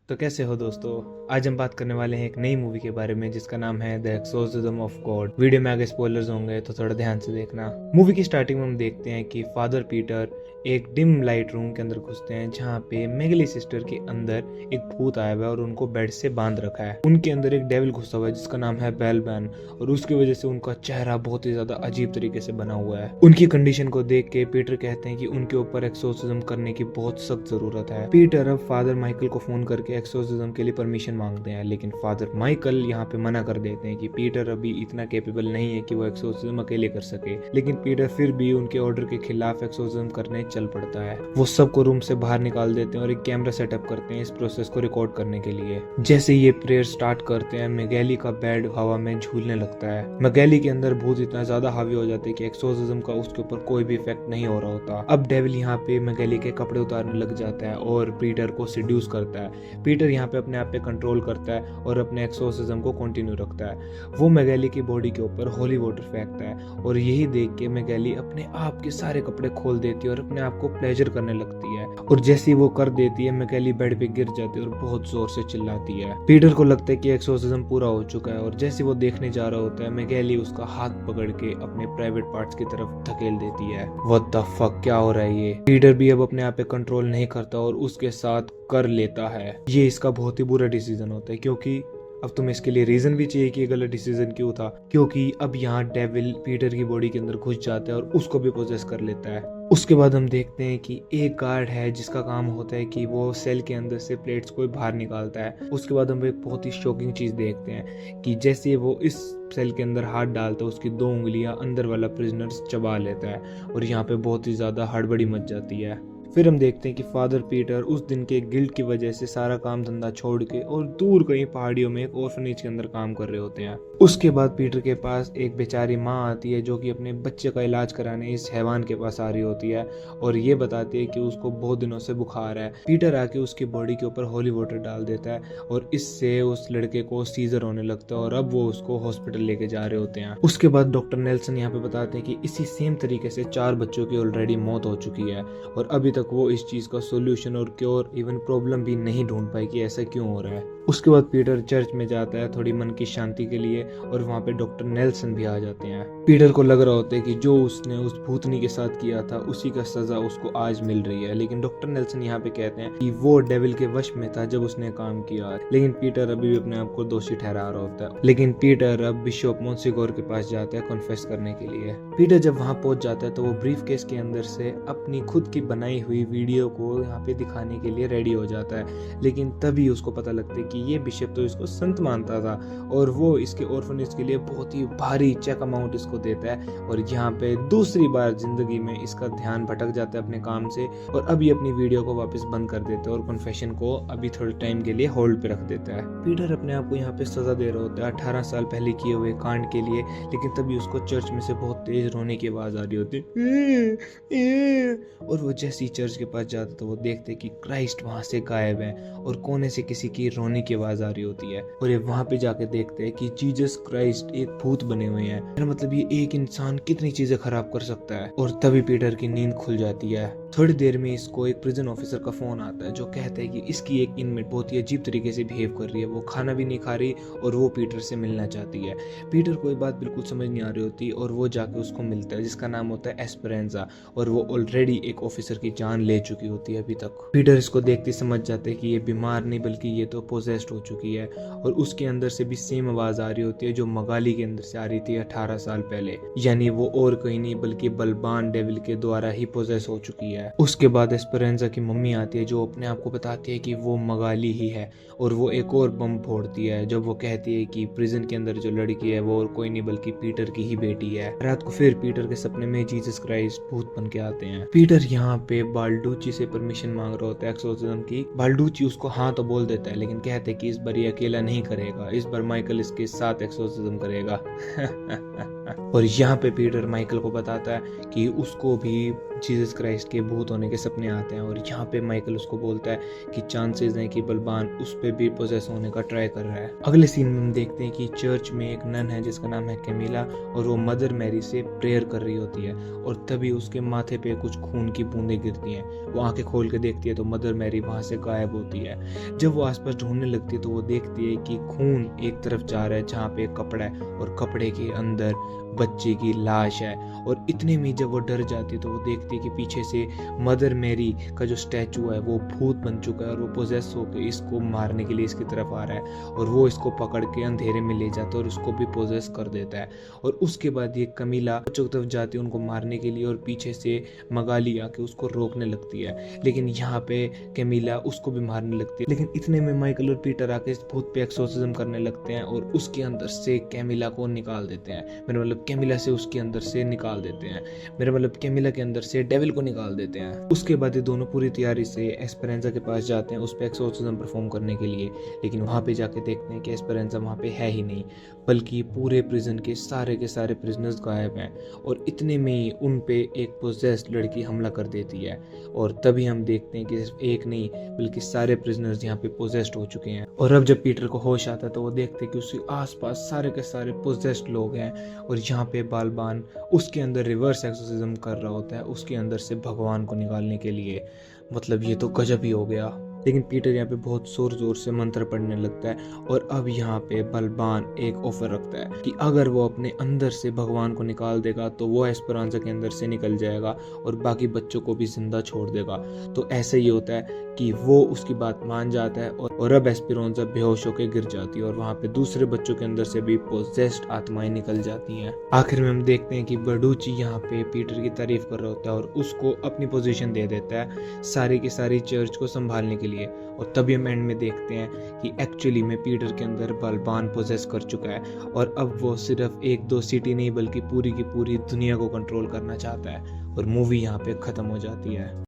तो कैसे हो दोस्तों। आज हम बात करने वाले हैं एक नई मूवी के बारे में जिसका नाम है the exorcism of God. Video में आगे स्पॉयलर्स होंगे तो थोड़ा ध्यान से देखना। मूवी की स्टार्टिंग में हम देखते हैं कि फादर पीटर एक डिम लाइट रूम के अंदर घुसते हैं जहाँ पे मेगली सिस्टर के अंदर एक भूत आया हुआ है और उनको बेड से बांध रखा है। उनके अंदर एक डेविल घुसा हुआ है जिसका नाम है बेलबैन और उसकी वजह से उनका चेहरा बहुत ही ज्यादा अजीब तरीके से बना हुआ है। उनकी कंडीशन को देख के पीटर कहते हैं कि उनके ऊपर एक्सोर्सिज्म करने की बहुत सख्त जरूरत है। पीटर अब फादर माइकल को फोन करके एक्सोर्सिज्म के लिए परमिशन मांगते हैं, लेकिन फादर माइकल यहाँ पे मना कर देते हैं कि पीटर अभी इतना कैपेबल नहीं है कि वो एक्सोर्सिज्म अकेले कर सके। लेकिन पीटर फिर भी उनके ऑर्डर के खिलाफ एक्सोर्सिज्म करने चल पड़ता है। वो सबको रूम से बाहर निकाल देते हैं और एक कैमरा सेटअप करते हैं इस प्रोसेस को रिकॉर्ड करने के लिए। जैसे ये प्रेयर स्टार्ट करते हैं मैगेली का बेड हवा में झूलने लगता है। मैगेली के अंदर भूत इतना ज्यादा हावी हो जाते हैं कि एक्सोर्सिज्म का उसके ऊपर कोई भी इफेक्ट नहीं हो रहा होता। अब डेविल यहाँ पे मैगेली के कपड़े उतारने लग जाता है और पीटर को सिड्यूस करता है। पीटर यहाँ पे अपने आप पे कंट्रोल करता है और अपने एक्सोर्सिज्म को कंटिन्यू रखता है। वो मैगेली की बॉडी के ऊपर होली वाटर फेंकता है और यही देख के मैगेली अपने आप के सारे कपड़े खोल देती है और अपने आप को प्लेजर करने लगती है। और जैसे ही वो कर देती है मैगेली बेड पे गिर जाती है और बहुत जोर से चिल्लाती है। पीटर को लगता है कि एक्सोर्सिज्म पूरा हो चुका है और जैसे वो देखने जा रहा होता है मैगेली उसका हाथ पकड़ के अपने प्राइवेट पार्ट्स की तरफ धकेल देती है। व्हाट द फक, क्या हो रहा है ये। पीटर भी अब अपने आप पे कंट्रोल नहीं करता और उसके साथ कर लेता है। ये इसका बहुत ही बुरा डिसीजन होता है क्योंकि अब तुम्हें इसके लिए रीजन भी चाहिए कि ये गलत डिसीजन क्यों था। क्योंकि अब यहाँ डेविल पीटर की बॉडी के अंदर घुस जाता है और उसको भी पोजेस कर लेता है। उसके बाद हम देखते हैं कि एक गार्ड है जिसका काम होता है कि वो सेल के अंदर से प्लेट्स को बाहर निकालता है। उसके बाद हम एक बहुत ही शॉकिंग चीज देखते हैं कि जैसे वो इस सेल के अंदर हाथ डालता है उसकी 2 उंगलियां अंदर वाला प्रिजनर चबा लेता है और यहाँ पे बहुत ही ज्यादा हड़बड़ी मच जाती है। फिर हम देखते हैं कि फादर पीटर उस दिन के गिल्ट की वजह से सारा काम धंधा छोड़ के और दूर कहीं पहाड़ियों में एक ऑर्फनेज के अंदर काम कर रहे होते हैं। उसके बाद पीटर के पास एक बेचारी माँ आती है जो कि अपने बच्चे का इलाज कराने इस हैवान के पास आ रही होती है और ये बताती है कि उसको बहुत दिनों से बुखार है। पीटर आके उसकी बॉडी के ऊपर होली वाटर डाल देता है और इससे उस लड़के को सीजर होने लगता है और अब वो उसको हॉस्पिटल लेके जा रहे होते हैं। उसके बाद डॉक्टर नेल्सन यहाँ पे बताते हैं कि इसी सेम तरीके से 4 बच्चों की ऑलरेडी मौत हो चुकी है और अभी तक वो इस चीज का सॉल्यूशन और क्योर इवन प्रॉब्लम भी नहीं ढूंढ पाई कि ऐसा क्यों हो रहा है। उसके बाद पीटर चर्च में जाता है थोड़ी मन की शांति के लिए और वहाँ पे डॉक्टर नेल्सन भी आ जाते हैं। पीटर को लग रहा होता है कि जो उसने उस भूतनी के साथ किया था उसी का सजा उसको आज मिल रही है, लेकिन डॉक्टर नेल्सन यहाँ पे कहते हैं कि वो डेविल के वश में था जब उसने काम किया। लेकिन पीटर अभी भी अपने आप को दोषी ठहरा रहा होता है। लेकिन पीटर अब बिशप मोन्सिगोर के पास जाता है कन्फेस करने के लिए। पीटर जब वहाँ पहुंच जाता है तो वो ब्रीफ केस के अंदर से अपनी खुद की बनाई हुई वीडियो को यहाँ पे दिखाने के लिए रेडी हो जाता है। लेकिन तभी उसको पता लगता है कि ये बिशप तो इसको संत मानता था और वो इसके ऑर्फनेज के लिए बहुत ही भारी चेक अमाउंट इसको देता है और यहाँ पे दूसरी बार जिंदगी में इसका ध्यान भटक जाता है अपने काम से और अभी अपनी वीडियो को वापस बंद कर देता है और कन्फेशन को अभी थोड़े टाइम के लिए होल्ड पे रख देता है। पीटर अपने आप को यहाँ पे सजा दे रहा होता है 18 साल पहले किए हुए कांड के लिए, लेकिन तभी उसको चर्च में से बहुत तेज रोने की आवाज आ रही होती है और वो जैसे ही चर्च के पास जाता तो वो देखते कि क्राइस्ट वहां से गायब है और कोने से किसी की रोने की आवाज आ रही होती है और ये वहां पे जाके देखते हैं कि जीसस क्राइस्ट एक भूत बने हुए हैं। मतलब ये एक इंसान कितनी चीजें खराब कर सकता है। और तभी पीटर की नींद खुल जाती है। थोड़ी देर में इसको एक प्रिजन ऑफिसर का फोन आता है जो कहता है कि इसकी एक इनमेट बहुत ही अजीब तरीके से बिहेव कर रही है, वो खाना भी नहीं खा रही और वो पीटर से मिलना चाहती है। पीटर को ये बात बिल्कुल समझ नहीं आ रही होती और वो जाके उसको मिलता है जिसका नाम होता है एस्पेरेंजा और वो ऑलरेडी एक ऑफिसर की जान ले चुकी होती है अभी तक। पीटर इसको देखते समझ जाते हैं कि ये बीमार नहीं बल्कि ये तो पोजेस्ड हो चुकी है और उसके अंदर से भी सेम आवाज आ रही होती है जो मगाली के अंदर से आ रही थी 18 साल पहले। यानी वो और कहीं नहीं बल्कि बलबान डेविल के द्वारा ही पोजेस हो चुकी है। उसके बाद एस्पेरेंजा की मम्मी आती है जो अपने आप को बताती है कि वो मगाली ही है और वो एक और बम फोड़ती है जब वो कहती है कि प्रिजन के अंदर जो लड़की है वो और कोई नहीं बल्कि पीटर की ही बेटी है। रात को फिर पीटर के सपने में जीसस क्राइस्ट भूत बन के आते हैं। पीटर यहाँ पे बाल्डूची से परमिशन मांग रहा होता है एक्सोर्सिज्म की। बाल्डूची उसको हाँ तो बोल देता है लेकिन कहते हैं कि इस बार ये अकेला नहीं करेगा, इस बार माइकल इसके साथ एक्सोर्सिज्म करेगा। है। और यहाँ पे पीटर माइकल को बताता है कि उसको भी जीसस क्राइस्ट के भूत होने के सपने आते हैं, और यहाँ पे माइकल उसको बोलता है कि चांसेस हैं कि बलबान उस पे भी पोजेस होने का ट्राई कर रहा है। अगले सीन में हम देखते हैं कि चर्च में एक नन है जिसका नाम है कैमिला, और वो मदर मैरी से प्रेयर कर रही होती है, और तभी उसके माथे पे कुछ खून की बूंदें गिरती हैं। वो आंखें खोल के देखती है तो मदर मैरी वहां से गायब होती है। जब वो आसपास ढूंढने लगती है तो वो देखती है कि खून एक तरफ जा रहा है जहाँ पे एक कपड़ा है, और कपड़े के अंदर बच्चे की लाश है। और इतने में जब वो डर जाती है तो वो देखती है कि पीछे से मदर मैरी का जो स्टैचू है वो भूत बन चुका है, और वो पोजेस होकर इसको मारने के लिए इसकी तरफ आ रहा है, और वो इसको पकड़ के अंधेरे में ले जाता है और उसको भी पोजेस कर देता है। और उसके बाद ये कमीला बच्चों की तरफ जाती है उनको मारने के लिए, और पीछे से मगाली आके उसको रोकने लगती है, लेकिन यहाँ पे कैमिला उसको भी मारने लगती है। लेकिन इतने में माइकल और पीटर आके इस भूत पे एक्सोर्सिज्म करने लगते हैं और उसके अंदर से कैमिला को निकाल देते हैं। मेरा मतलब कैमिला से उसके अंदर से निकाल देते हैं, मेरा मतलब कैमिला के अंदर से डेविल को निकाल देते हैं। उसके बाद ये दोनों पूरी तैयारी से एस्पेरेंजा के पास जाते हैं उस पे एक्सोर्सिज्म परफॉर्म करने के लिए, लेकिन वहां पे जाके देखते हैं कि एस्पेरेंजा वहां पे है ही नहीं, बल्कि पूरे प्रिजन के सारे प्रिजनर्स गायब हैं। और इतने में ही उन पे एक पोजेस्ड लड़की हमला कर देती है, और तभी हम देखते हैं कि सिर्फ एक नहीं बल्कि सारे प्रिजनर्स यहाँ पे पोजेस्ड हो चुके हैं। और अब जब पीटर को होश आता है तो वो देखते हैं कि उसके आसपास सारे के सारे पोजेस्ड लोग हैं, और यहाँ पे बालबान उसके अंदर रिवर्स एक्सोर्सिज्म कर रहा होता है उसके अंदर से भगवान को निकालने के लिए। मतलब ये तो गजब ही हो गया। लेकिन पीटर यहाँ पे बहुत जोर से मंत्र पढ़ने लगता है, और अब यहाँ पे बलबान एक ऑफर रखता है कि अगर वो अपने अंदर से भगवान को निकाल देगा तो वो एस्पेरांजा के अंदर से निकल जाएगा और बाकी बच्चों को भी जिंदा छोड़ देगा। तो ऐसे ही होता है कि वो उसकी बात मान जाता है, और अब एस्पेरांजा बेहोश होकर गिर जाती है, और वहाँ पे दूसरे बच्चों के अंदर से भी पोजेस्ड आत्माएं निकल जाती हैं। आखिर में हम देखते हैं कि बर्डूची यहाँ पे पीटर की तारीफ कर रहा होता है और उसको अपनी पोजीशन दे देता है सारी की सारी चर्च को संभालने के लिए। और तभी हम एंड में देखते हैं कि एक्चुअली में पीटर के अंदर बलबान पोजेस कर चुका है, और अब वो सिर्फ एक दो सिटी नहीं बल्कि पूरी की पूरी दुनिया को कंट्रोल करना चाहता है। और मूवी यहाँ पे खत्म हो जाती है।